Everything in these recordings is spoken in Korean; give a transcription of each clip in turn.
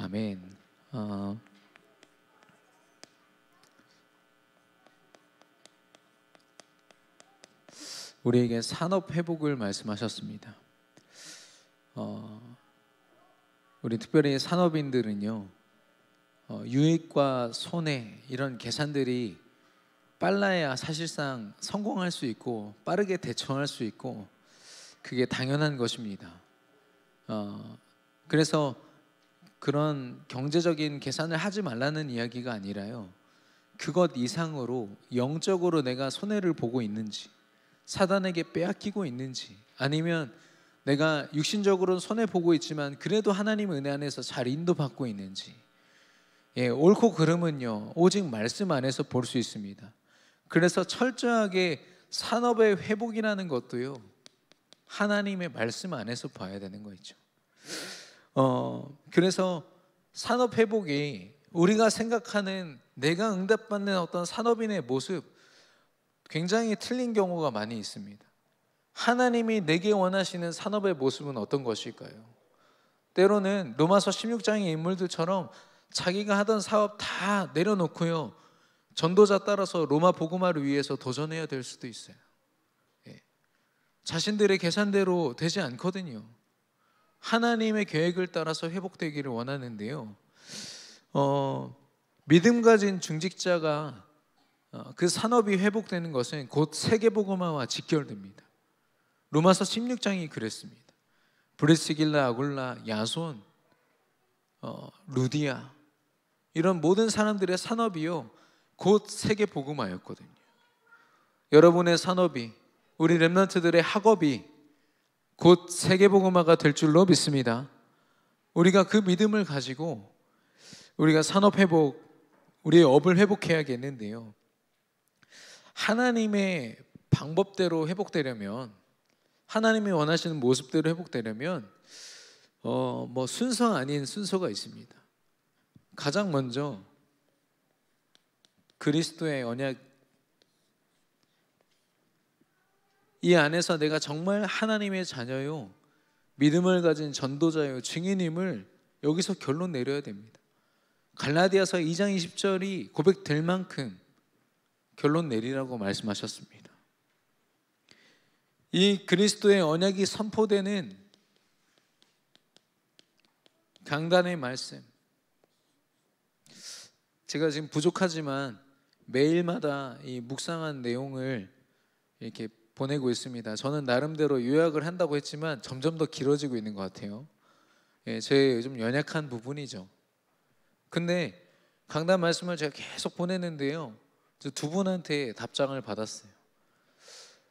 아멘. 우리에게 산업 회복을 말씀하셨습니다. 우리 특별히 산업인들은요, 유익과 손해 이런 계산들이 빨라야 사실상 성공할 수 있고 빠르게 대처할 수 있고 그게 당연한 것입니다. 그래서 그런 경제적인 계산을 하지 말라는 이야기가 아니라요, 그것 이상으로 영적으로 내가 손해를 보고 있는지, 사단에게 빼앗기고 있는지, 아니면 내가 육신적으로는 손해보고 있지만 그래도 하나님 은혜 안에서 잘 인도받고 있는지, 옳고 그름은요 오직 말씀 안에서 볼 수 있습니다. 그래서 철저하게 산업의 회복이라는 것도요 하나님의 말씀 안에서 봐야 되는 거 있죠. 그래서 산업 회복이 우리가 생각하는 내가 응답받는 어떤 산업인의 모습 굉장히 틀린 경우가 많이 있습니다. 하나님이 내게 원하시는 산업의 모습은 어떤 것일까요? 때로는 로마서 16장의 인물들처럼 자기가 하던 사업 다 내려놓고요 전도자 따라서 로마 복음화를 위해서 도전해야 될 수도 있어요. 자신들의 계산대로 되지 않거든요. 하나님의 계획을 따라서 회복되기를 원하는데요, 믿음 가진 중직자가 그 산업이 회복되는 것은 곧 세계복음화와 직결됩니다. 로마서 16장이 그랬습니다. 브리스길라, 아굴라, 야손, 루디아 이런 모든 사람들의 산업이요 곧 세계복음화였거든요. 여러분의 산업이, 우리 렘넌트들의 학업이 곧 세계복음화가 될 줄로 믿습니다. 우리가 그 믿음을 가지고 우리가 산업회복, 우리의 업을 회복해야겠는데요, 하나님의 방법대로 회복되려면, 하나님이 원하시는 모습대로 회복되려면 순서 아닌 순서가 있습니다. 가장 먼저 그리스도의 언약, 이 안에서 내가 정말 하나님의 자녀요, 믿음을 가진 전도자요, 증인임을 여기서 결론 내려야 됩니다. 갈라디아서 2장 20절이 고백될 만큼 결론 내리라고 말씀하셨습니다. 이 그리스도의 언약이 선포되는 강단의 말씀, 제가 지금 부족하지만 매일마다 이 묵상한 내용을 이렇게 보내고 있습니다. 저는 나름대로 요약을 한다고 했지만 점점 더 길어지고 있는 것 같아요. 제 좀 연약한 부분이죠. 근데 강단 말씀을 제가 계속 보내는데요, 저 두 분한테 답장을 받았어요.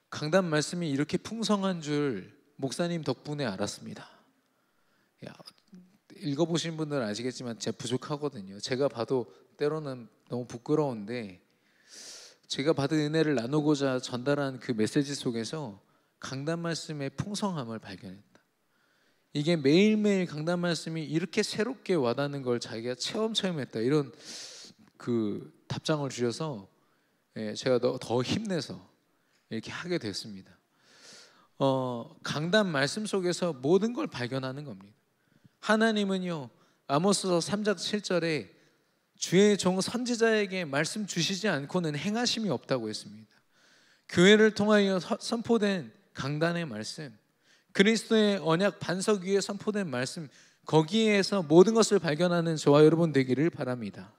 강단 말씀이 이렇게 풍성한 줄 목사님 덕분에 알았습니다. 읽어보신 분들은 아시겠지만 제가 부족하거든요. 제가 봐도 때로는 너무 부끄러운데, 제가 받은 은혜를 나누고자 전달한 그 메시지 속에서 강단 말씀의 풍성함을 발견했다. 이게 매일매일 강단 말씀이 이렇게 새롭게 와닿는 걸 자기가 체험했다, 이런 그 답장을 주셔서 제가 더 힘내서 이렇게 하게 됐습니다. 강단 말씀 속에서 모든 걸 발견하는 겁니다. 하나님은요 아모스서 3장 7절에 주의 종 선지자에게 말씀 주시지 않고는 행하심이 없다고 했습니다. 교회를 통하여 선포된 강단의 말씀, 그리스도의 언약 반석 위에 선포된 말씀, 거기에서 모든 것을 발견하는 저와 여러분 되기를 바랍니다.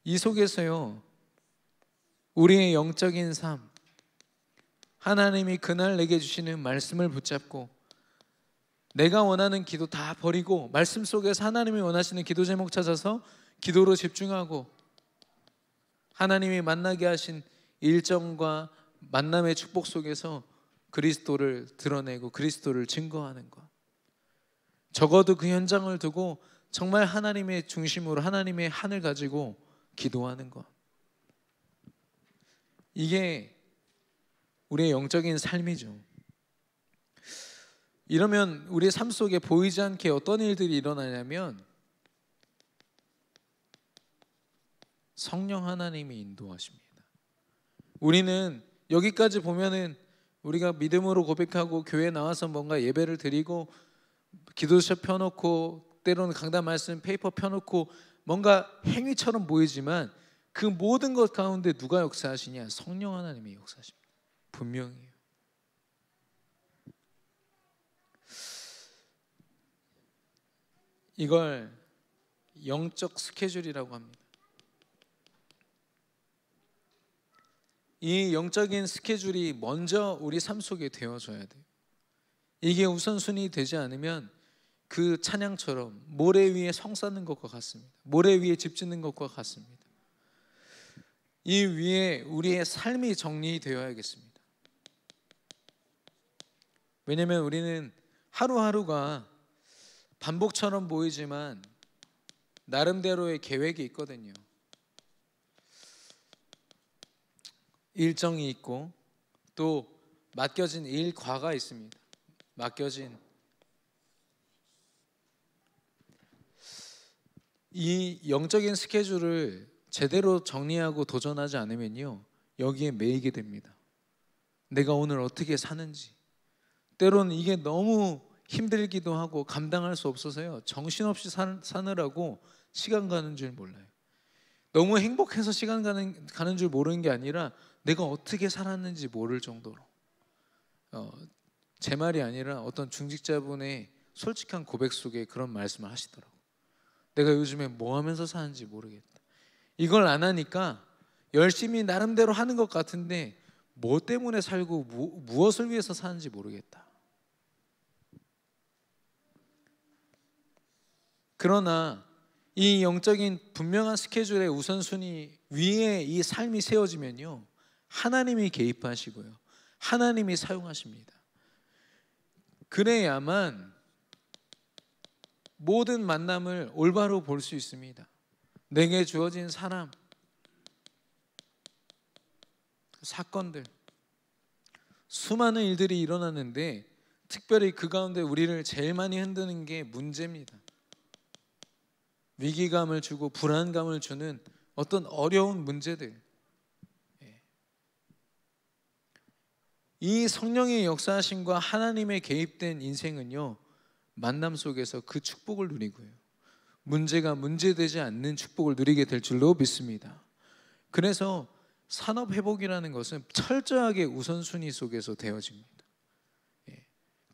이 속에서요 우리의 영적인 삶, 하나님이 그날 내게 주시는 말씀을 붙잡고 내가 원하는 기도 다 버리고 말씀 속에서 하나님이 원하시는 기도 제목 찾아서 기도로 집중하고 하나님이 만나게 하신 일정과 만남의 축복 속에서 그리스도를 드러내고 그리스도를 증거하는 것, 적어도 그 현장을 두고 정말 하나님의 중심으로 하나님의 한을 가지고 기도하는 것, 이게 우리의 영적인 삶이죠. 이러면 우리의 삶 속에 보이지 않게 어떤 일들이 일어나냐면 성령 하나님이 인도하십니다. 우리는 여기까지 보면은 우리가 믿음으로 고백하고 교회에 나와서 뭔가 예배를 드리고 기도서 펴놓고 때로는 강단 말씀 페이퍼 펴놓고 뭔가 행위처럼 보이지만 그 모든 것 가운데 누가 역사하시냐? 성령 하나님이 역사하십니다. 분명해요. 이걸 영적 스케줄이라고 합니다. 이 영적인 스케줄이 먼저 우리 삶 속에 되어져야 돼요. 이게 우선순위 되지 않으면 그 찬양처럼 모래 위에 성 쌓는 것과 같습니다. 모래 위에 집 짓는 것과 같습니다. 이 위에 우리의 삶이 정리되어야겠습니다. 왜냐하면 우리는 하루하루가 반복처럼 보이지만 나름대로의 계획이 있거든요. 일정이 있고 또 맡겨진 일과가 있습니다. 맡겨진 이 영적인 스케줄을 제대로 정리하고 도전하지 않으면요, 여기에 매이게 됩니다. 내가 오늘 어떻게 사는지, 때로는 이게 너무 힘들기도 하고 감당할 수 없어서요, 정신없이 사느라고 시간 가는 줄 몰라요. 너무 행복해서 시간 가는 줄 모르는 게 아니라 내가 어떻게 살았는지 모를 정도로, 제 말이 아니라 어떤 중직자분의 솔직한 고백 속에 그런 말씀을 하시더라고요. 내가 요즘에 뭐 하면서 사는지 모르겠다. 이걸 안 하니까 열심히 나름대로 하는 것 같은데 뭐 때문에 살고 무엇을 위해서 사는지 모르겠다. 그러나 이 영적인 분명한 스케줄의 우선순위 위에 이 삶이 세워지면요, 하나님이 개입하시고요, 하나님이 사용하십니다. 그래야만 모든 만남을 올바로 볼 수 있습니다. 내게 주어진 사람, 사건들, 수많은 일들이 일어나는데 특별히 그 가운데 우리를 제일 많이 흔드는 게 문제입니다. 위기감을 주고 불안감을 주는 어떤 어려운 문제들. 이 성령의 역사하심과 하나님의 개입된 인생은요, 만남 속에서 그 축복을 누리고요, 문제가 문제되지 않는 축복을 누리게 될 줄로 믿습니다. 그래서 산업회복이라는 것은 철저하게 우선순위 속에서 되어집니다.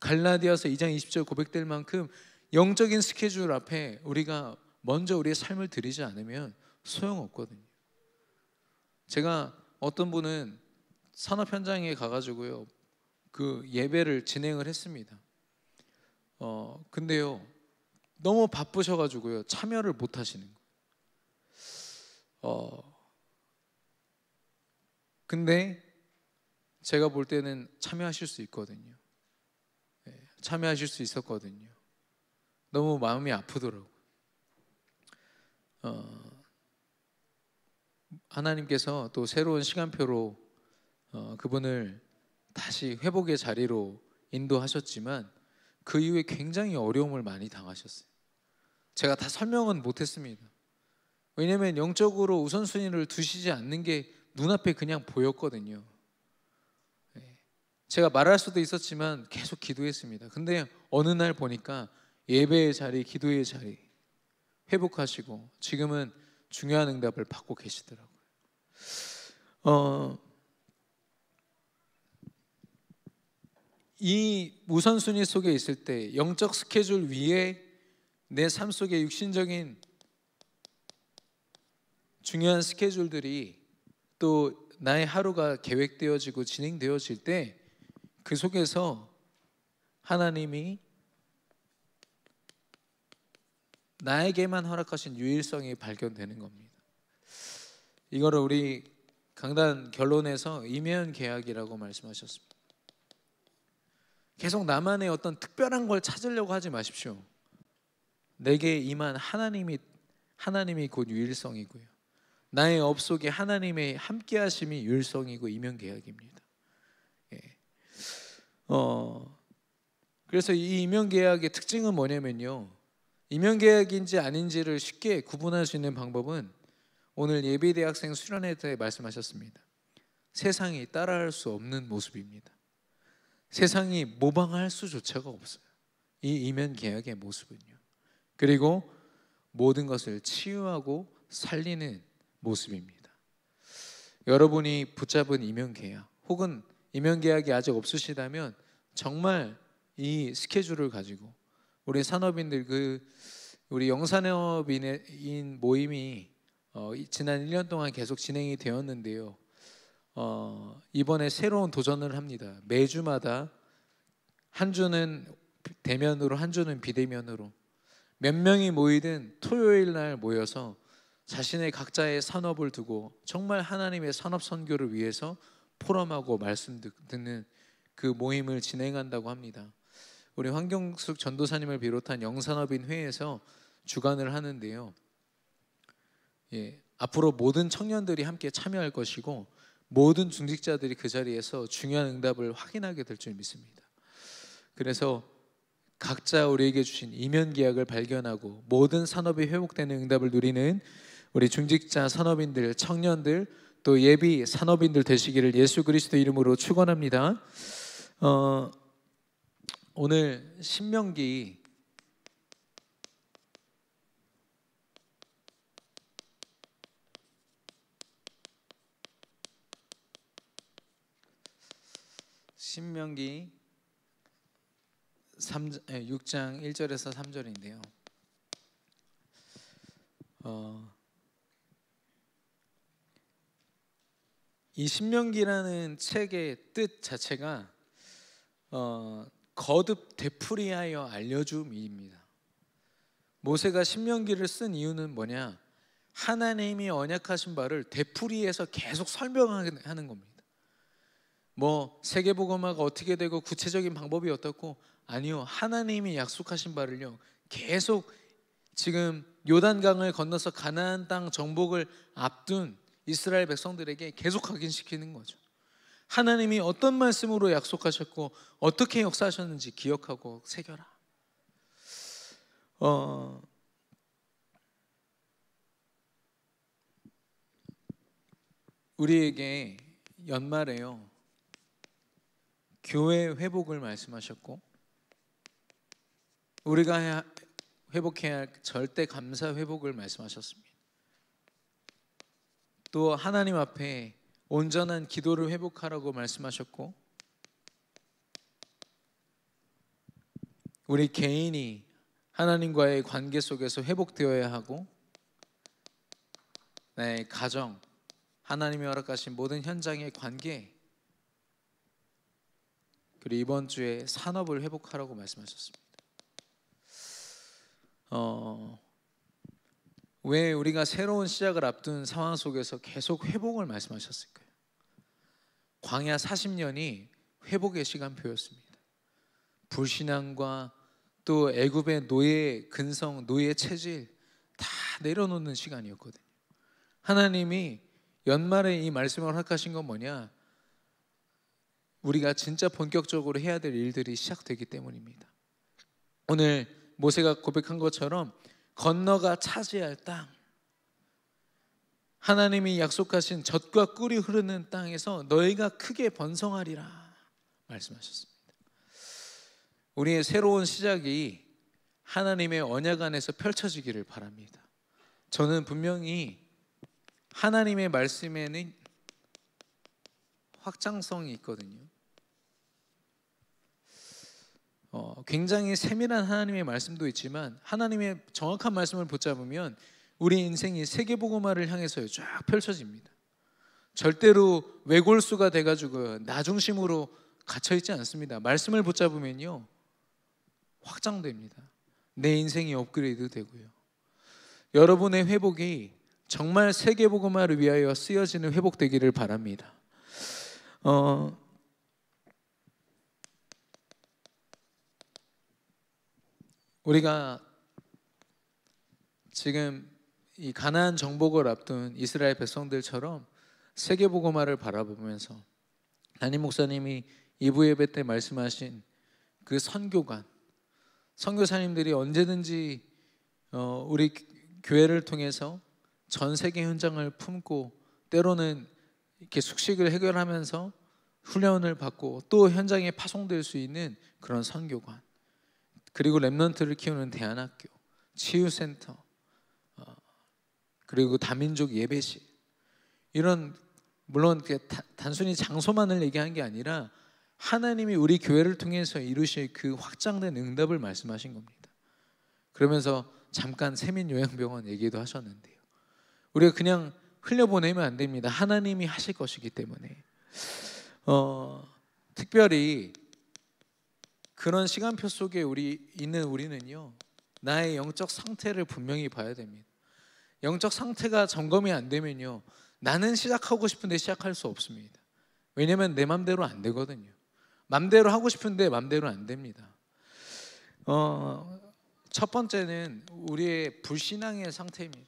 갈라디아서 2장 20절 고백될 만큼 영적인 스케줄 앞에 우리가 먼저 우리의 삶을 드리지 않으면 소용없거든요. 제가 어떤 분은 산업 현장에 가가지고요, 그 예배를 진행을 했습니다. 근데요, 너무 바쁘셔가지고요, 참여를 못 하시는 거예요. 근데 제가 볼 때는 참여하실 수 있거든요. 참여하실 수 있었거든요. 너무 마음이 아프더라고요. 하나님께서 또 새로운 시간표로 그분을 다시 회복의 자리로 인도하셨지만 그 이후에 굉장히 어려움을 많이 당하셨어요. 제가 다 설명은 못했습니다. 왜냐하면 영적으로 우선순위를 두시지 않는 게 눈앞에 그냥 보였거든요. 제가 말할 수도 있었지만 계속 기도했습니다. 근데 어느 날 보니까 예배의 자리, 기도의 자리 회복하시고 지금은 중요한 응답을 받고 계시더라고요. 이 우선순위 속에 있을 때 영적 스케줄 위에 내 삶 속에 육신적인 중요한 스케줄들이 또 나의 하루가 계획되어지고 진행되어질 때 그 속에서 하나님이 나에게만 허락하신 유일성이 발견되는 겁니다. 이거를 우리 강단 결론에서 임예연 계약이라고 말씀하셨습니다. 계속 나만의 어떤 특별한 걸 찾으려고 하지 마십시오. 내게 임한 하나님이 곧 유일성이고요, 나의 업속에 하나님의 함께하심이 유일성이고 임명계약입니다. 그래서 이 임명계약의 특징은 뭐냐면요, 임명계약인지 아닌지를 쉽게 구분할 수 있는 방법은 오늘 예비대학생 수련회 때 말씀하셨습니다. 세상이 따라할 수 없는 모습입니다. 세상이 모방할 수조차가 없어요. 이 임명계약의 모습은요. 그리고 모든 것을 치유하고 살리는 모습입니다. 여러분이 붙잡은 임용계약 혹은 임용계약이 아직 없으시다면 정말 이 스케줄을 가지고 우리 산업인들 우리 영산업인 모임이 지난 1년 동안 계속 진행이 되었는데요. 이번에 새로운 도전을 합니다. 매주마다 한 주는 대면으로 한 주는 비대면으로 몇 명이 모이든 토요일 날 모여서 자신의 각자의 산업을 두고 정말 하나님의 산업 선교를 위해서 포럼하고 말씀 듣는 그 모임을 진행한다고 합니다. 우리 황경숙 전도사님을 비롯한 영산업인 회에서 주관을 하는데요. 앞으로 모든 청년들이 함께 참여할 것이고 모든 중직자들이 그 자리에서 중요한 응답을 확인하게 될 줄 믿습니다. 그래서 각자 우리에게 주신 이면 계약을 발견하고 모든 산업이 회복되는 응답을 누리는 우리 중직자 산업인들, 청년들, 또 예비 산업인들 되시기를 예수 그리스도 이름으로 축원합니다. 오늘 신명기 6장 1절에서 3절인데요. 이 신명기라는 책의 뜻 자체가 거듭 되풀이하여 알려줌입니다. 모세가 신명기를 쓴 이유는 뭐냐? 하나님이 언약하신 바를 되풀이해서 계속 설명하는 겁니다. 뭐 세계복음화가 어떻게 되고 구체적인 방법이 어떻고, 아니요, 하나님이 약속하신 바를요 계속 지금 요단강을 건너서 가나안 땅 정복을 앞둔 이스라엘 백성들에게 계속 확인시키는 거죠. 하나님이 어떤 말씀으로 약속하셨고 어떻게 역사하셨는지 기억하고 새겨라. 우리에게 연말에요 교회 회복을 말씀하셨고, 우리가 회복해야 할 절대 감사 회복을 말씀하셨습니다. 또 하나님 앞에 온전한 기도를 회복하라고 말씀하셨고, 우리 개인이 하나님과의 관계 속에서 회복되어야 하고, 내 가정, 하나님이 허락하신 모든 현장의 관계, 그리고 이번 주에 산업을 회복하라고 말씀하셨습니다. 왜 우리가 새로운 시작을 앞둔 상황 속에서 계속 회복을 말씀하셨을까요? 광야 40년이 회복의 시간표였습니다. 불신앙과 또 애굽의 노예 근성, 노예 체질 다 내려놓는 시간이었거든요. 하나님이 연말에 이 말씀을 허락하신 건 뭐냐? 우리가 진짜 본격적으로 해야 될 일들이 시작되기 때문입니다. 오늘 모세가 고백한 것처럼 건너가 차지할 땅, 하나님이 약속하신 젖과 꿀이 흐르는 땅에서 너희가 크게 번성하리라 말씀하셨습니다. 우리의 새로운 시작이 하나님의 언약 안에서 펼쳐지기를 바랍니다. 저는 분명히 하나님의 말씀에는 확장성이 있거든요. 굉장히 세밀한 하나님의 말씀도 있지만 하나님의 정확한 말씀을 붙잡으면 우리 인생이 세계복음화를 향해서 쫙 펼쳐집니다. 절대로 외골수가 돼가지고 나 중심으로 갇혀있지 않습니다. 말씀을 붙잡으면요 확장됩니다. 내 인생이 업그레이드 되고요. 여러분의 회복이 정말 세계복음화를 위하여 쓰여지는 회복되기를 바랍니다. 우리가 지금 이 가나안 정복을 앞둔 이스라엘 백성들처럼 세계복음화를 바라보면서 담임 목사님이 2부 예배 때 말씀하신 그 선교관, 선교사님들이 언제든지 우리 교회를 통해서 전 세계 현장을 품고 때로는 이렇게 숙식을 해결하면서 훈련을 받고 또 현장에 파송될 수 있는 그런 선교관, 그리고 렘넌트를 키우는 대안학교, 치유센터, 그리고 다민족 예배실, 이런, 물론 단순히 장소만을 얘기한 게 아니라 하나님이 우리 교회를 통해서 이루실 그 확장된 응답을 말씀하신 겁니다. 그러면서 잠깐 세민요양병원 얘기도 하셨는데요, 우리가 그냥 흘려보내면 안 됩니다. 하나님이 하실 것이기 때문에 특별히 그런 시간표 속에 우리는요, 나의 영적 상태를 분명히 봐야 됩니다. 영적 상태가 점검이 안 되면요, 나는 시작하고 싶은데 시작할 수 없습니다. 왜냐하면 내 맘대로 안 되거든요. 맘대로 하고 싶은데 맘대로 안 됩니다. 첫 번째는 우리의 불신앙의 상태입니다.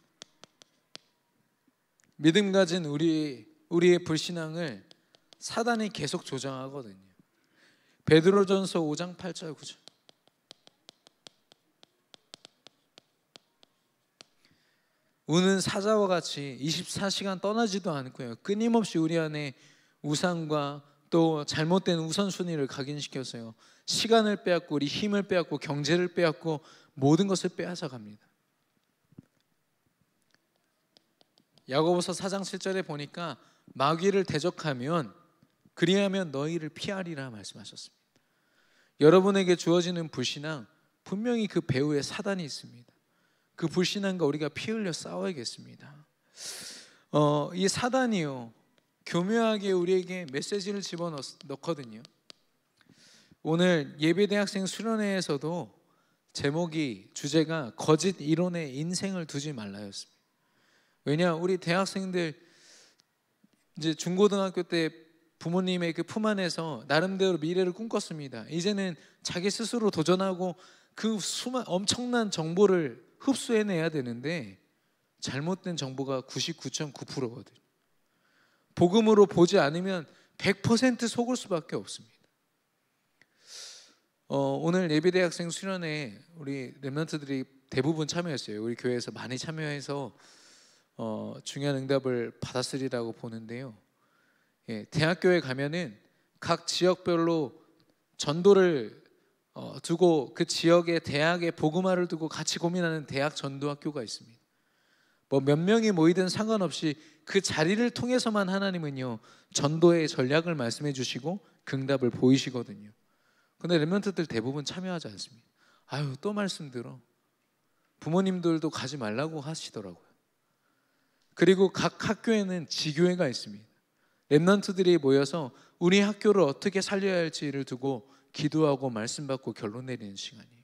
믿음 가진 우리의 불신앙을 사단이 계속 조장하거든요. 베드로전서 5장 8절 9절. 우는 사자와 같이 24시간 떠나지도 않고요, 끊임없이 우리 안에 우상과 또 잘못된 우선순위를 각인시켜서요, 시간을 빼앗고 우리 힘을 빼앗고 경제를 빼앗고 모든 것을 빼앗아 갑니다. 야고보서 4장 7절에 보니까 마귀를 대적하면 그리하면 너희를 피하리라 말씀하셨습니다. 여러분에게 주어지는 불신앙, 분명히 그 배후에 사단이 있습니다. 그 불신앙과 우리가 피 흘려 싸워야겠습니다. 이 사단이요, 교묘하게 우리에게 메시지를 집어넣거든요. 오늘 예배대학생 수련회에서도 주제가 거짓 이론에 인생을 두지 말라였습니다. 왜냐, 우리 대학생들 이제 중고등학교 때 부모님의 그 품 안에서 나름대로 미래를 꿈꿨습니다. 이제는 자기 스스로 도전하고 그 엄청난 정보를 흡수해내야 되는데 잘못된 정보가 99.9%거든요. 복음으로 보지 않으면 100% 속을 수밖에 없습니다. 오늘 예비대학생 수련회 우리 렘넌트들이 대부분 참여했어요. 우리 교회에서 많이 참여해서 중요한 응답을 받았으리라고 보는데요. 대학교에 가면은 각 지역별로 전도를 두고 그 지역의 대학의 복음화를 두고 같이 고민하는 대학 전도학교가 있습니다. 뭐 몇 명이 모이든 상관없이 그 자리를 통해서만 하나님은요, 전도의 전략을 말씀해 주시고 그 응답을 보이시거든요. 근데 렘넌트들 대부분 참여하지 않습니다. 아유, 또 말씀 들어. 부모님들도 가지 말라고 하시더라고요. 그리고 각 학교에는 지교회가 있습니다. 렘넌트들이 모여서 우리 학교를 어떻게 살려야 할지를 두고 기도하고 말씀 받고 결론 내리는 시간이에요.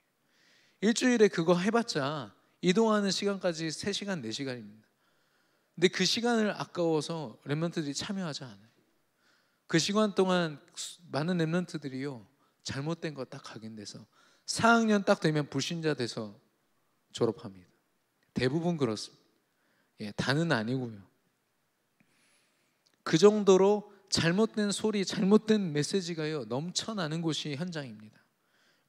일주일에 그거 해봤자 이동하는 시간까지 3시간 4시간입니다. 근데 그 시간을 아까워서 렘넌트들이 참여하지 않아요. 그 시간 동안 많은 렘넌트들이요, 잘못된 거 딱 각인돼서 4학년 딱 되면 불신자 돼서 졸업합니다. 대부분 그렇습니다. 다는 아니고요. 그 정도로 잘못된 소리, 잘못된 메시지가요, 넘쳐나는 곳이 현장입니다.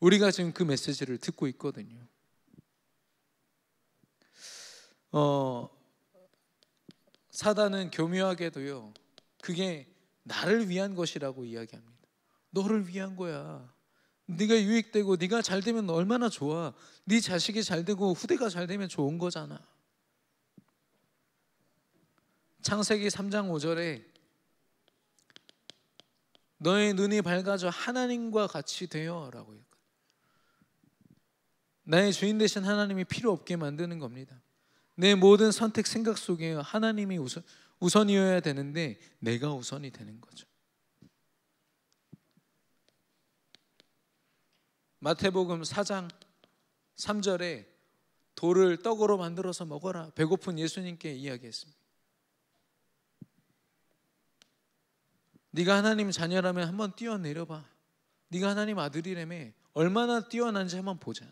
우리가 지금 그 메시지를 듣고 있거든요. 사단은 교묘하게도요, 그게 나를 위한 것이라고 이야기합니다. 너를 위한 거야. 네가 유익되고 네가 잘 되면 얼마나 좋아. 네 자식이 잘 되고 후대가 잘 되면 좋은 거잖아. 창세기 3장 5절에 너의 눈이 밝아져 하나님과 같이 되어 라고 했거든요. 나의 주인 되신 하나님이 필요 없게 만드는 겁니다. 내 모든 선택 생각 속에 하나님이 우선이어야 되는데 내가 우선이 되는 거죠. 마태복음 4장 3절에 돌을 떡으로 만들어서 먹어라, 배고픈 예수님께 이야기했습니다. 네가 하나님 자녀라면 한번 뛰어내려봐. 네가 하나님 아들이라며 얼마나 뛰어난지 한번 보자.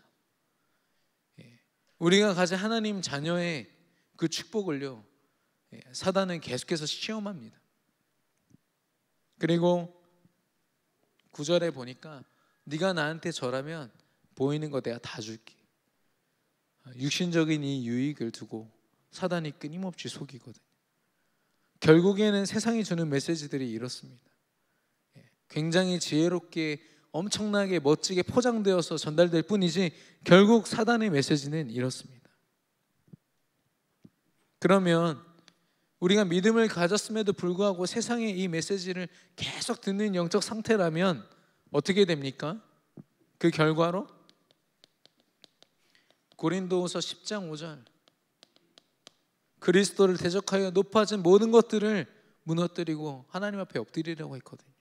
우리가 가진 하나님 자녀의 그 축복을요, 사단은 계속해서 시험합니다. 그리고 9절에 보니까 네가 나한테 절하면 보이는 거 내가 다 줄게. 육신적인 이 유익을 두고 사단이 끊임없이 속이거든요. 결국에는 세상이 주는 메시지들이 이렇습니다. 굉장히 지혜롭게 엄청나게 멋지게 포장되어서 전달될 뿐이지 결국 사단의 메시지는 이렇습니다. 그러면 우리가 믿음을 가졌음에도 불구하고 세상의 이 메시지를 계속 듣는 영적 상태라면 어떻게 됩니까? 그 결과로 고린도후서 10장 5절 그리스도를 대적하여 높아진 모든 것들을 무너뜨리고 하나님 앞에 엎드리려고 했거든요.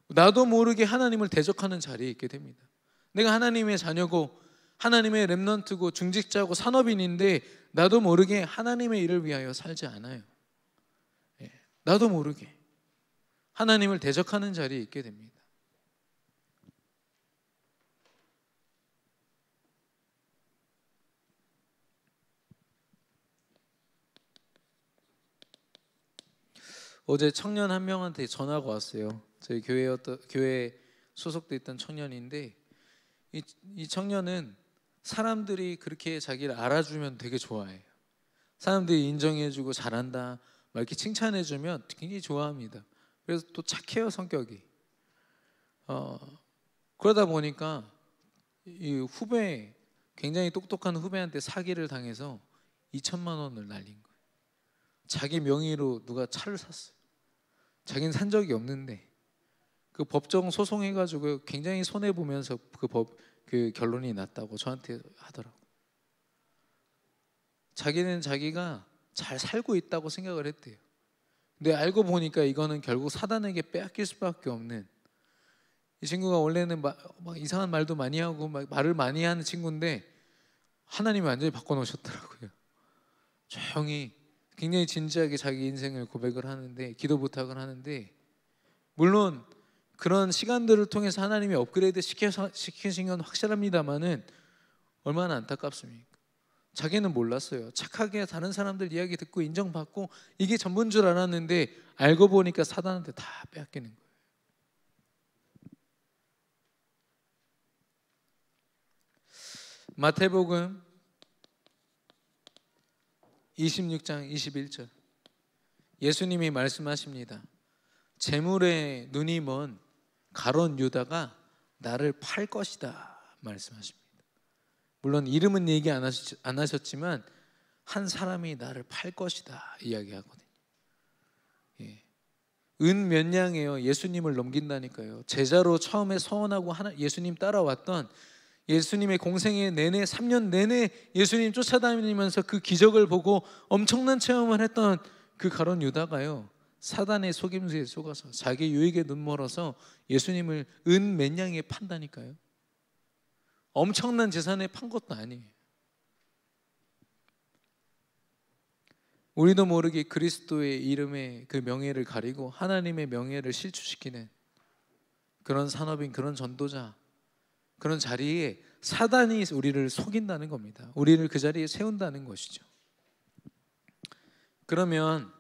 나도 모르게 하나님을 대적하는 자리에 있게 됩니다. 내가 하나님의 자녀고 하나님의 렘넌트고 중직자고 산업인인데 나도 모르게 하나님의 일을 위하여 살지 않아요. 나도 모르게 하나님을 대적하는 자리에 있게 됩니다. 어제 청년 한 명한테 전화가 왔어요. 저희 교회에 소속돼 있던 청년인데 이 청년은 사람들이 그렇게 자기를 알아주면 되게 좋아해요. 사람들이 인정해주고 잘한다 막 이렇게 칭찬해주면 굉장히 좋아합니다. 그래서 또 착해요, 성격이. 그러다 보니까 이 후배, 굉장히 똑똑한 후배한테 사기를 당해서 2천만 원을 날린 거예요. 자기 명의로 누가 차를 샀어요. 자기는 산 적이 없는데 그 법정 소송해가지고 굉장히 손해 보면서 그 결론이 났다고 저한테 하더라고. 자기는 자기가 잘 살고 있다고 생각을 했대요. 근데 알고 보니까 이거는 결국 사단에게 빼앗길 수밖에 없는, 이 친구가 원래는 막 이상한 말도 많이 하고 막 말을 많이 하는 친구인데 하나님이 완전히 바꿔놓으셨더라고요. 조용히 굉장히 진지하게 자기 인생을 고백을 하는데, 기도 부탁을 하는데, 물론 그런 시간들을 통해서 하나님이 업그레이드 시키신 건 확실합니다만은 얼마나 안타깝습니까? 자기는 몰랐어요. 착하게 다른 사람들 이야기 듣고 인정받고 이게 전부인 줄 알았는데 알고 보니까 사단한테 다 빼앗기는 거예요. 마태복음 26장 21절 예수님이 말씀하십니다. 재물에 눈이 먼 가룟 유다가 나를 팔 것이다 말씀하십니다. 물론 이름은 얘기 안 하셨지만 한 사람이 나를 팔 것이다 이야기하거든요. 은 몇 냥이에요. 예수님을 넘긴다니까요. 제자로 처음에 서원하고 예수님 따라왔던, 예수님의 공생애 내내 3년 내내 예수님 쫓아다니면서 그 기적을 보고 엄청난 체험을 했던 그 가룟 유다가요, 사단의 속임수에 속아서 자기 유익에 눈멀어서 예수님을 은 몇 냥에 판다니까요. 엄청난 재산에 판 것도 아니에요. 우리도 모르게 그리스도의 이름의 그 명예를 가리고 하나님의 명예를 실추시키는 그런 산업인, 그런 전도자, 그런 자리에 사단이 우리를 속인다는 겁니다. 우리를 그 자리에 세운다는 것이죠. 그러면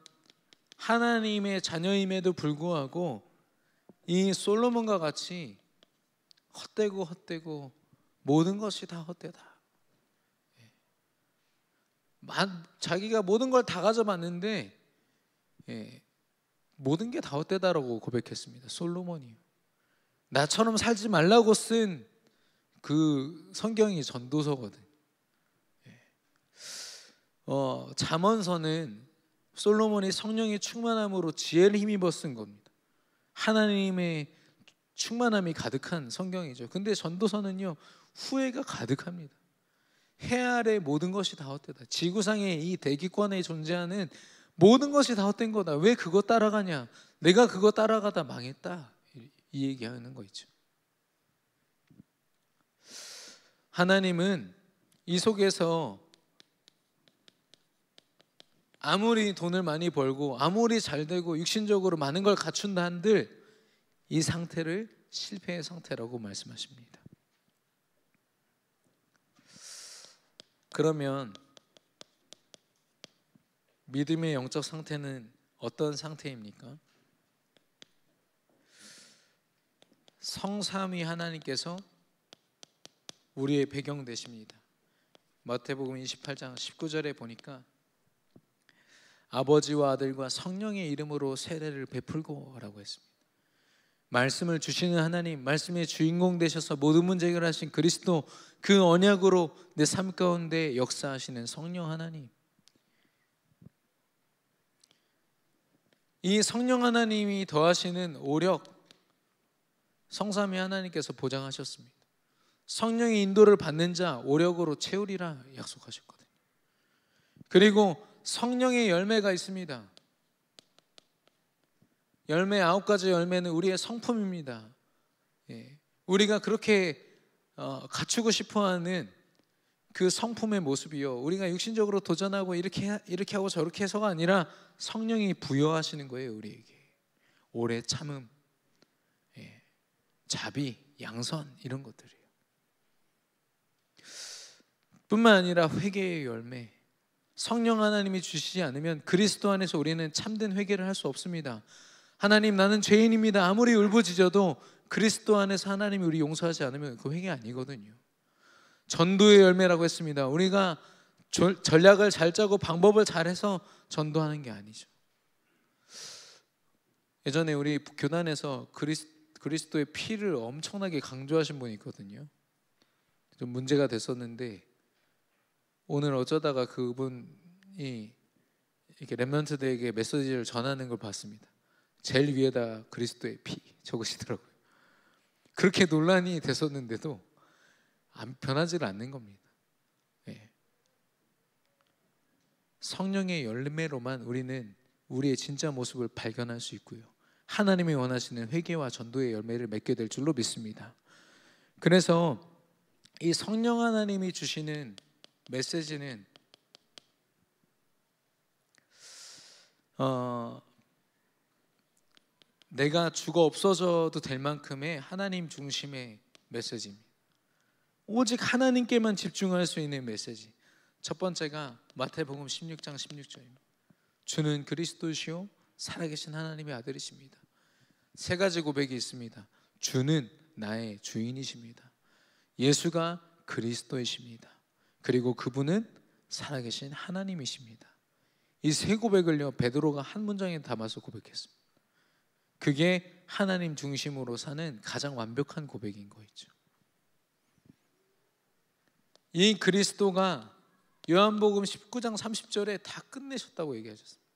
하나님의 자녀임에도 불구하고 이 솔로몬과 같이 헛되고 모든 것이 다 헛되다, 자기가 모든 걸 다 가져봤는데 모든 게 다 헛되다라고 고백했습니다. 솔로몬이요. 나처럼 살지 말라고 쓴 그 성경이 전도서거든. 잠언서는 솔로몬이 성령의 충만함으로 지혜를 힘입어 쓴 겁니다. 하나님의 충만함이 가득한 성경이죠. 근데 전도서는요, 후회가 가득합니다. 해 아래 모든 것이 다 헛되다. 지구상의 이 대기권에 존재하는 모든 것이 다 헛된 거다. 왜 그거 따라가냐? 내가 그거 따라가다 망했다. 이 얘기하는 거 있죠. 하나님은 이 속에서 아무리 돈을 많이 벌고 아무리 잘 되고 육신적으로 많은 걸 갖춘다 한들 이 상태를 실패의 상태라고 말씀하십니다. 그러면 믿음의 영적 상태는 어떤 상태입니까? 성삼위 하나님께서 우리의 배경 되십니다. 마태복음 28장 19절에 보니까 아버지와 아들과 성령의 이름으로 세례를 베풀고 라고 했습니다. 말씀을 주시는 하나님, 말씀의 주인공 되셔서 모든 문제 해결하신 그리스도, 그 언약으로 내 삶 가운데 역사하시는 성령 하나님, 이 성령 하나님이 더하시는 오력, 성삼위 하나님께서 보장하셨습니다. 성령의 인도를 받는 자 오력으로 채우리라 약속하셨거든요. 그리고 성령의 열매가 있습니다. 열매 9가지 열매는 우리의 성품입니다. 우리가 그렇게 갖추고 싶어하는 그 성품의 모습이요, 우리가 육신적으로 도전하고 이렇게 하고 저렇게 해서가 아니라 성령이 부여하시는 거예요. 우리에게 오래 참음, 자비, 양선, 이런 것들이에요. 뿐만 아니라 회개의 열매, 성령 하나님이 주시지 않으면 그리스도 안에서 우리는 참된 회개를 할 수 없습니다. 하나님, 나는 죄인입니다. 아무리 울부짖어도 그리스도 안에서 하나님이 우리 용서하지 않으면 그 회개 아니거든요. 전도의 열매라고 했습니다. 우리가 전략을 잘 짜고 방법을 잘해서 전도하는 게 아니죠. 예전에 우리 교단에서 그리스도의 피를 엄청나게 강조하신 분이 있거든요. 좀 문제가 됐었는데 오늘 어쩌다가 그분이 이렇게 렘넌트들에게 메시지를 전하는 걸 봤습니다. 제일 위에다 그리스도의 피 적으시더라고요. 그렇게 논란이 됐었는데도 변하지를 않는 겁니다. 성령의 열매로만 우리는 우리의 진짜 모습을 발견할 수 있고요, 하나님이 원하시는 회개와 전도의 열매를 맺게 될 줄로 믿습니다. 그래서 이 성령 하나님이 주시는 메시지는 내가 죽어 없어져도 될 만큼의 하나님 중심의 메시지입니다. 오직 하나님께만 집중할 수 있는 메시지. 첫 번째가 마태복음 16장 16절입니다. 주는 그리스도시요 살아계신 하나님의 아들이십니다. 세 가지 고백이 있습니다. 주는 나의 주인이십니다. 예수가 그리스도이십니다. 그리고 그분은 살아계신 하나님이십니다. 이 세 고백을요, 베드로가 한 문장에 담아서 고백했습니다. 그게 하나님 중심으로 사는 가장 완벽한 고백인 거있죠. 이 그리스도가 요한복음 19장 30절에 다 끝내셨다고 얘기하셨습니다.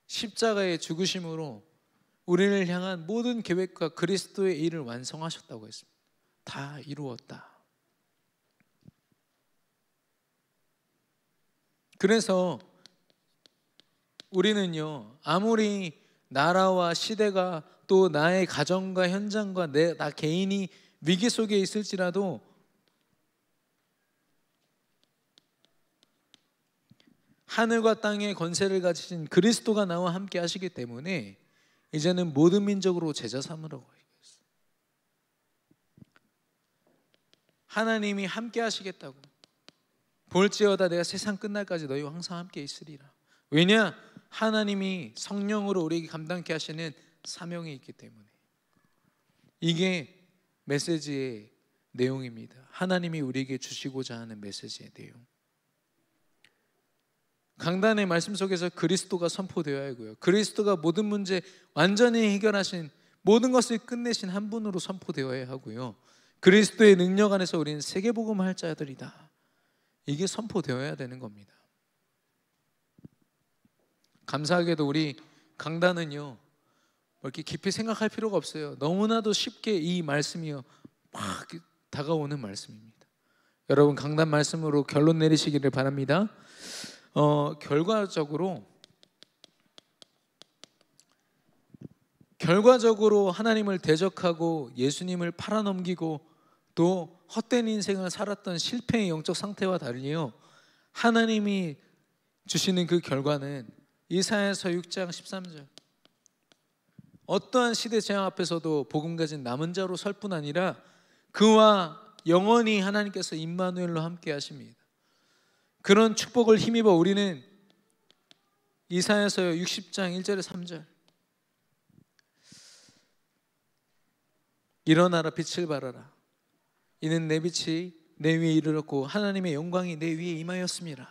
십자가의 죽으심으로 우리를 향한 모든 계획과 그리스도의 일을 완성하셨다고 했습니다. 다 이루었다. 그래서 우리는요, 아무리 나라와 시대가 또 나의 가정과 현장과 나 개인이 위기 속에 있을지라도 하늘과 땅의 권세를 가지신 그리스도가 나와 함께 하시기 때문에 이제는 모든 민족으로 제자 삼으라고 얘기했어요. 하나님이 함께 하시겠다고. 볼지어다 내가 세상 끝날까지 너희와 항상 함께 있으리라. 왜냐? 하나님이 성령으로 우리에게 감당케 하시는 사명이 있기 때문에. 이게 메시지의 내용입니다. 하나님이 우리에게 주시고자 하는 메시지의 내용. 강단의 말씀 속에서 그리스도가 선포되어야 하고요, 그리스도가 모든 문제 완전히 해결하신, 모든 것을 끝내신 한 분으로 선포되어야 하고요, 그리스도의 능력 안에서 우리는 세계복음을 할 자들이다. 이게 선포되어야 되는 겁니다. 감사하게도 우리 강단은요, 이렇게 깊이 생각할 필요가 없어요. 너무나도 쉽게 이 말씀이요 막 다가오는 말씀입니다. 여러분, 강단 말씀으로 결론 내리시기를 바랍니다. 결과적으로 하나님을 대적하고 예수님을 팔아넘기고 또 헛된 인생을 살았던 실패의 영적 상태와 달리요, 하나님이 주시는 그 결과는 이사야서 6장 13절, 어떠한 시대 재앙 앞에서도 복음 가진 남은 자로 설 뿐 아니라 그와 영원히 하나님께서 임마누엘로 함께 하십니다. 그런 축복을 힘입어 우리는 이사야서 60장 1절에 3절, 일어나라 빛을 발하라, 이는 내 빛이 내 위에 이르렀고 하나님의 영광이 내 위에 임하였습니다.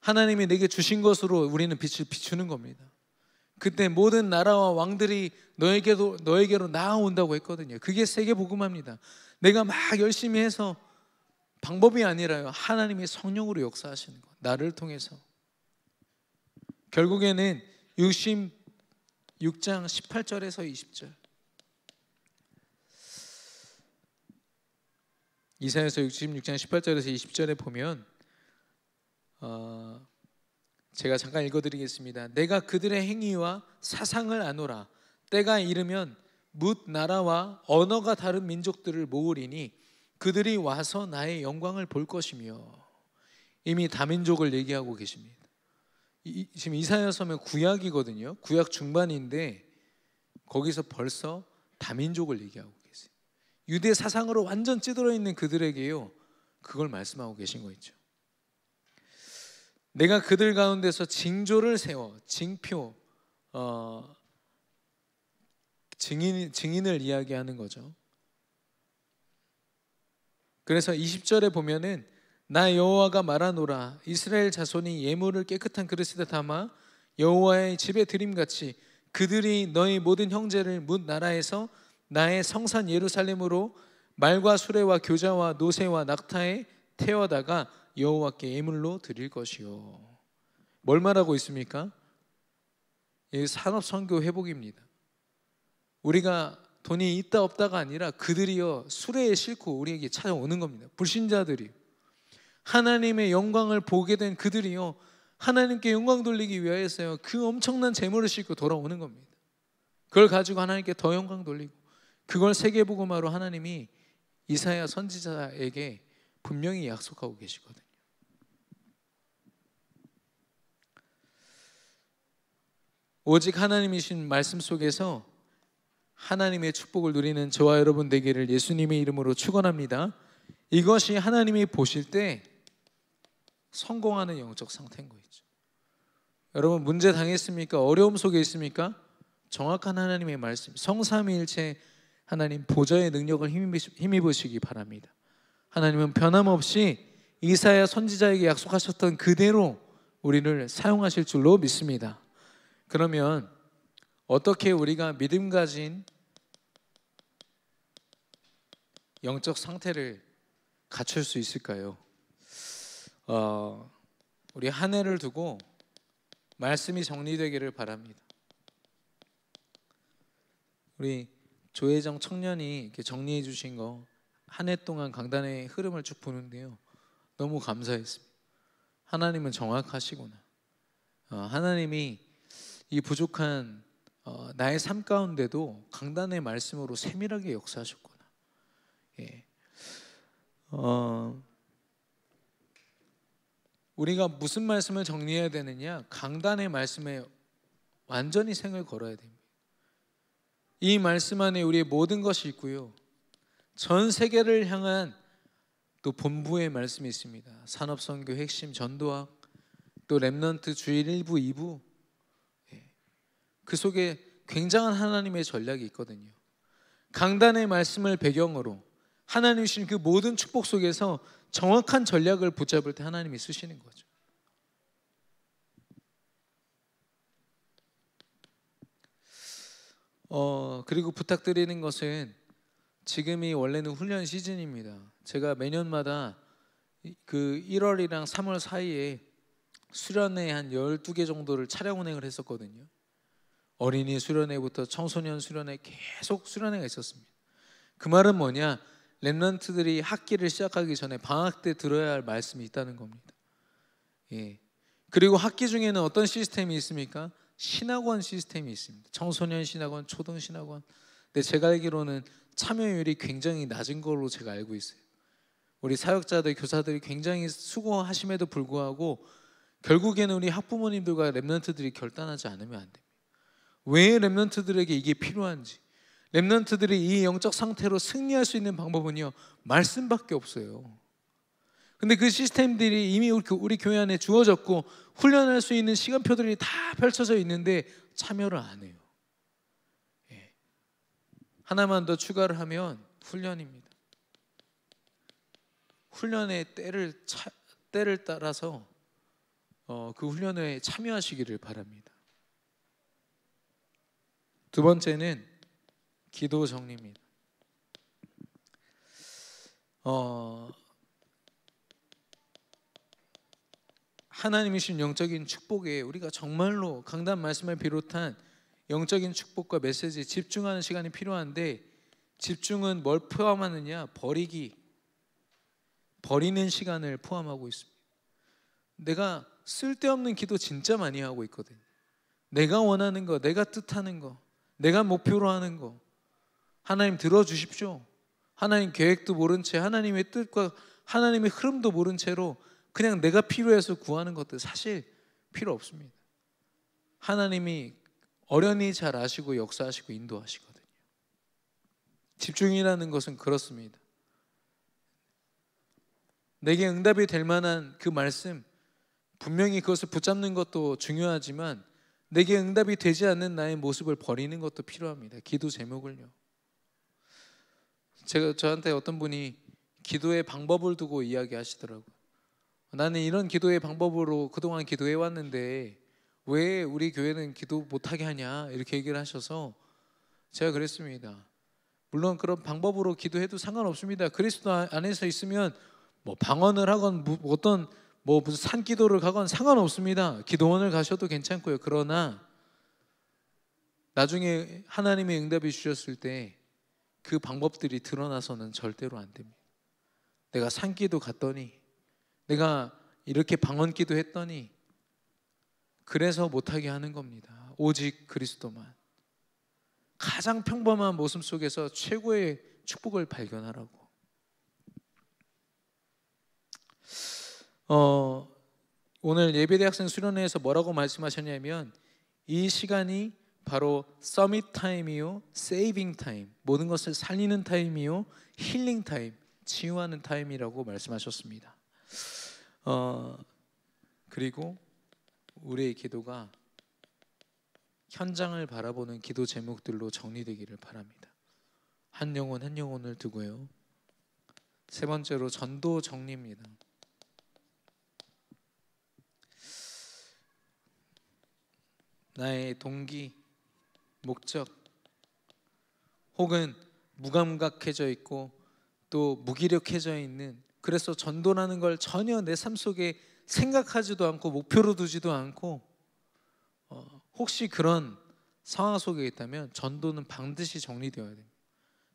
하나님이 내게 주신 것으로 우리는 빛을 비추는 겁니다. 그때 모든 나라와 왕들이 너에게로 나아온다고 했거든요. 그게 세계 복음화입니다. 내가 막 열심히 해서 방법이 아니라요, 하나님이 성령으로 역사하시는 것, 나를 통해서. 결국에는 66장 18절에서 20절, 이사야서 66장 18절에서 20절에 보면 제가 잠깐 읽어드리겠습니다. 내가 그들의 행위와 사상을 아노라. 때가 이르면 뭇 나라와 언어가 다른 민족들을 모으리니 그들이 와서 나의 영광을 볼 것이며. 이미 다민족을 얘기하고 계십니다. 지금 이사야서면 구약이거든요. 구약 중반인데 거기서 벌써 다민족을 얘기하고 계세요. 유대 사상으로 완전 찌들어 있는 그들에게요, 그걸 말씀하고 계신 거 있죠. 내가 그들 가운데서 징조를 세워, 징표, 증인을 이야기하는 거죠. 그래서 20절에 보면은 나 여호와가 말하노라. 이스라엘 자손이 예물을 깨끗한 그릇에 담아 여호와의 집에 드림같이 그들이 너희 모든 형제를 뭇 나라에서 나의 성산 예루살렘으로 말과 수레와 교자와 노새와 낙타에 태워다가 여호와께 예물로 드릴 것이요. 뭘 말하고 있습니까? 산업 선교 회복입니다. 우리가 돈이 있다 없다가 아니라 그들이요 수레에 싣고 우리에게 찾아오는 겁니다. 불신자들이, 하나님의 영광을 보게 된 그들이요 하나님께 영광 돌리기 위하여서요 그 엄청난 재물을 싣고 돌아오는 겁니다. 그걸 가지고 하나님께 더 영광 돌리고, 그걸 세계복음화로 하나님이 이사야 선지자에게 분명히 약속하고 계시거든요. 오직 하나님이신 말씀 속에서 하나님의 축복을 누리는 저와 여러분 되기를 예수님의 이름으로 축원합니다. 이것이 하나님이 보실 때 성공하는 영적 상태인 거죠. 여러분 문제 당했습니까? 어려움 속에 있습니까? 정확한 하나님의 말씀, 성삼위일체 하나님 보좌의 능력을 힘입으시기 바랍니다. 하나님은 변함없이 이사야 선지자에게 약속하셨던 그대로 우리를 사용하실 줄로 믿습니다. 그러면 어떻게 우리가 믿음 가진 영적 상태를 갖출 수 있을까요? 우리 한 해를 두고 말씀이 정리되기를 바랍니다. 우리 조혜정 청년이 이렇게 정리해 주신 거, 한 해 동안 강단의 흐름을 쭉 보는데요, 너무 감사했습니다. 하나님은 정확하시구나. 하나님이 이 부족한 나의 삶 가운데도 강단의 말씀으로 세밀하게 역사하셨구나. 예. 우리가 무슨 말씀을 정리해야 되느냐? 강단의 말씀에 완전히 생을 걸어야 됩니다. 이 말씀 안에 우리의 모든 것이 있고요, 전 세계를 향한 또 본부의 말씀이 있습니다. 산업선교, 핵심, 전도학, 또 렘넌트 주일 1부, 2부, 그 속에 굉장한 하나님의 전략이 있거든요. 강단의 말씀을 배경으로 하나님 주신 그 모든 축복 속에서 정확한 전략을 붙잡을 때 하나님이 쓰시는 거죠. 그리고 부탁드리는 것은, 지금이 원래는 훈련 시즌입니다. 제가 매년마다 그 1월이랑 3월 사이에 수련회 한 12개 정도를 차량 운행을 했었거든요. 어린이 수련회부터 청소년 수련회, 계속 수련회가 있었습니다. 그 말은 뭐냐? 렘넌트들이 학기를 시작하기 전에 방학 때 들어야 할 말씀이 있다는 겁니다. 예. 그리고 학기 중에는 어떤 시스템이 있습니까? 신학원 시스템이 있습니다. 청소년 신학원, 초등 신학원. 근데 제가 알기로는 참여율이 굉장히 낮은 걸로 제가 알고 있어요. 우리 사역자들, 교사들이 굉장히 수고하심에도 불구하고 결국에는 우리 학부모님들과 렘넌트들이 결단하지 않으면 안 됩니다. 왜 렘넌트들에게 이게 필요한지, 렘넌트들이 이 영적 상태로 승리할 수 있는 방법은요, 말씀밖에 없어요. 근데 그 시스템들이 이미 우리 교회 안에 주어졌고 훈련할 수 있는 시간표들이 다 펼쳐져 있는데 참여를 안 해요. 하나만 더 추가를 하면 훈련입니다. 훈련의 때를 따라서 그 훈련에 참여하시기를 바랍니다. 두 번째는 기도 정리입니다. 하나님이 주신 영적인 축복에 우리가 정말로 강단 말씀을 비롯한 영적인 축복과 메시지에 집중하는 시간이 필요한데, 집중은 뭘 포함하느냐? 버리는 시간을 포함하고 있습니다. 내가 쓸데없는 기도 진짜 많이 하고 있거든. 내가 원하는 거, 내가 뜻하는 거, 내가 목표로 하는 거, 하나님 들어주십시오. 하나님 계획도 모른 채, 하나님의 뜻과 하나님의 흐름도 모른 채로 그냥 내가 필요해서 구하는 것들 사실 필요 없습니다. 하나님이 어련히 잘 아시고 역사하시고 인도하시거든요. 집중이라는 것은 그렇습니다. 내게 응답이 될 만한 그 말씀, 분명히 그것을 붙잡는 것도 중요하지만 내게 응답이 되지 않는 나의 모습을 버리는 것도 필요합니다. 기도 제목을요. 저한테 어떤 분이 기도의 방법을 두고 이야기하시더라고요. 나는 이런 기도의 방법으로 그동안 기도해 왔는데 왜 우리 교회는 기도 못하게 하냐, 이렇게 얘기를 하셔서 제가 그랬습니다. 물론 그런 방법으로 기도해도 상관없습니다. 그리스도 안에서 있으면 뭐 방언을 하건 어떤 무슨 산기도를 가건 상관없습니다. 기도원을 가셔도 괜찮고요. 그러나 나중에 하나님의 응답이 주셨을 때 그 방법들이 드러나서는 절대로 안 됩니다. 내가 산기도 갔더니, 내가 이렇게 방언기도 했더니 그래서 못하게 하는 겁니다. 오직 그리스도만, 가장 평범한 모습 속에서 최고의 축복을 발견하라고. 오늘 예배대학생 수련회에서 뭐라고 말씀하셨냐면, 이 시간이 바로 서밋 타임이요, 세이빙 타임, 모든 것을 살리는 타임이요, 힐링 타임, 치유하는 타임이라고 말씀하셨습니다. 그리고 우리의 기도가 현장을 바라보는 기도 제목들로 정리되기를 바랍니다. 한 영혼 한 영혼을 두고요. 세 번째로 전도 정리입니다. 나의 동기, 목적, 혹은 무감각해져 있고 또 무기력해져 있는, 그래서 전도라는 걸 전혀 내 삶 속에 생각하지도 않고 목표로 두지도 않고 혹시 그런 상황 속에 있다면 전도는 반드시 정리되어야 됩니다.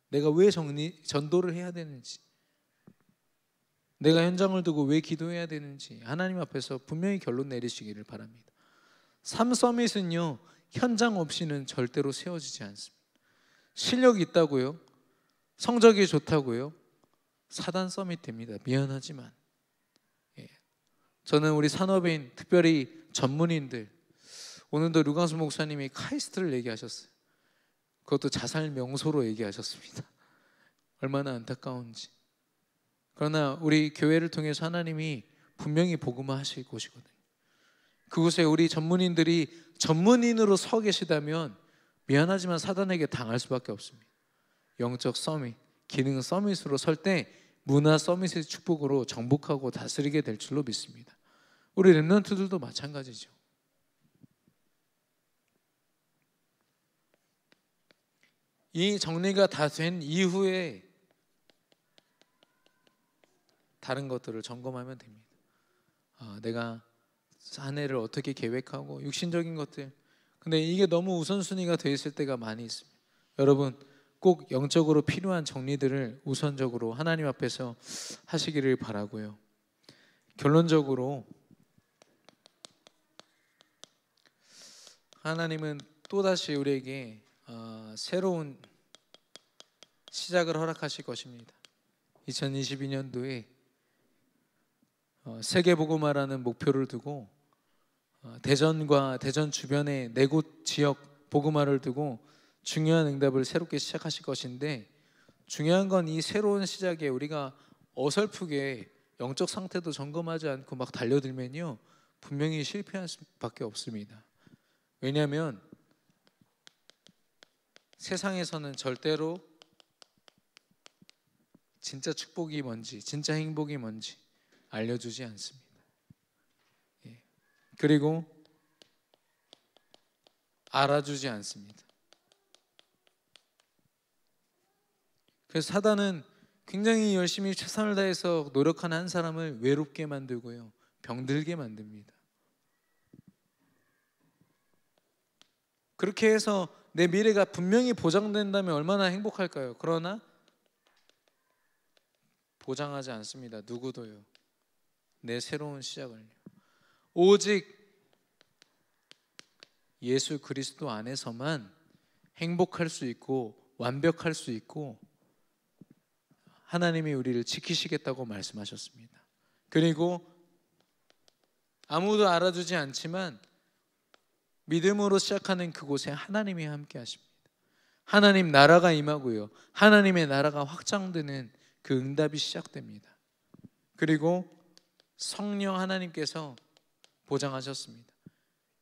내가 왜 전도를 해야 되는지, 내가 현장을 두고 왜 기도해야 되는지 하나님 앞에서 분명히 결론 내리시기를 바랍니다. 삶 서밋은요, 현장 없이는 절대로 세워지지 않습니다. 실력이 있다고요? 성적이 좋다고요? 사단 서밋 됩니다. 미안하지만. 저는 우리 산업인, 특별히 전문인들, 오늘도 류광수 목사님이 카이스트를 얘기하셨어요. 그것도 자살 명소로 얘기하셨습니다. 얼마나 안타까운지. 그러나 우리 교회를 통해서 하나님이 분명히 복음화 하실 곳이거든요. 그곳에 우리 전문인들이 전문인으로 서 계시다면 미안하지만 사단에게 당할 수밖에 없습니다. 영적 서밋, 기능 서밋으로 설 때 문화 서밋의 축복으로 정복하고 다스리게 될 줄로 믿습니다. 우리 렘넌트들도 마찬가지죠. 이 정리가 다 된 이후에 다른 것들을 점검하면 됩니다. 내가 한 해를 어떻게 계획하고, 육신적인 것들. 근데 이게 너무 우선순위가 돼 있을 때가 많이 있습니다. 여러분 꼭 영적으로 필요한 정리들을 우선적으로 하나님 앞에서 하시기를 바라고요. 결론적으로 하나님은 또다시 우리에게 새로운 시작을 허락하실 것입니다. 2022년도에 세계복음화라는 목표를 두고 대전과 대전 주변의 네 곳 지역 복음화를 두고 중요한 응답을 새롭게 시작하실 것인데, 중요한 건 이 새로운 시작에 우리가 어설프게 영적 상태도 점검하지 않고 막 달려들면요, 분명히 실패할 수밖에 없습니다. 왜냐하면 세상에서는 절대로 진짜 축복이 뭔지, 진짜 행복이 뭔지 알려주지 않습니다. 그리고 알아주지 않습니다. 그래서 사단은 굉장히 열심히 최선을 다해서 노력하는 한 사람을 외롭게 만들고요, 병들게 만듭니다. 그렇게 해서 내 미래가 분명히 보장된다면 얼마나 행복할까요? 그러나 보장하지 않습니다. 누구도요. 내 새로운 시작을요. 오직 예수 그리스도 안에서만 행복할 수 있고 완벽할 수 있고 하나님이 우리를 지키시겠다고 말씀하셨습니다. 그리고 아무도 알아주지 않지만 믿음으로 시작하는 그곳에 하나님이 함께 하십니다. 하나님 나라가 임하고요, 하나님의 나라가 확장되는 그 응답이 시작됩니다. 그리고 성령 하나님께서 보장하셨습니다.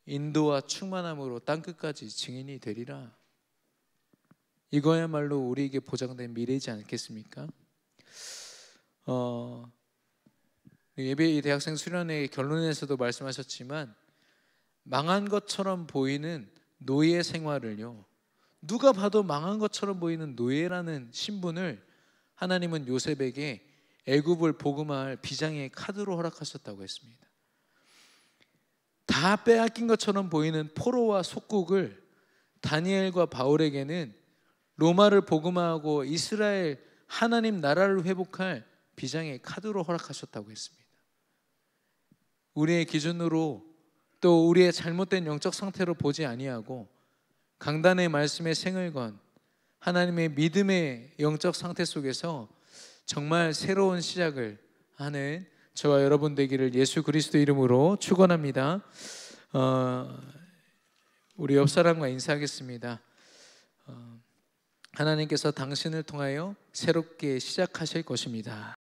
인도와 충만함으로 땅끝까지 증인이 되리라. 이거야말로 우리에게 보장된 미래이지 않겠습니까? 예배 대학생 수련회 결론에서도 말씀하셨지만 망한 것처럼 보이는 노예 생활을요, 누가 봐도 망한 것처럼 보이는 노예라는 신분을 하나님은 요셉에게 애굽을 복음할 비장의 카드로 허락하셨다고 했습니다. 다 빼앗긴 것처럼 보이는 포로와 속국을 다니엘과 바울에게는 로마를 복음하고 이스라엘 하나님 나라를 회복할 비장의 카드로 허락하셨다고 했습니다. 우리의 기준으로 또 우리의 잘못된 영적 상태로 보지 아니하고 강단의 말씀에 생을 건 하나님의 믿음의 영적 상태 속에서 정말 새로운 시작을 하는 저와 여러분 되기를 예수 그리스도 이름으로 축원합니다. 우리 옆 사람과 인사하겠습니다. 하나님께서 당신을 통하여 새롭게 시작하실 것입니다.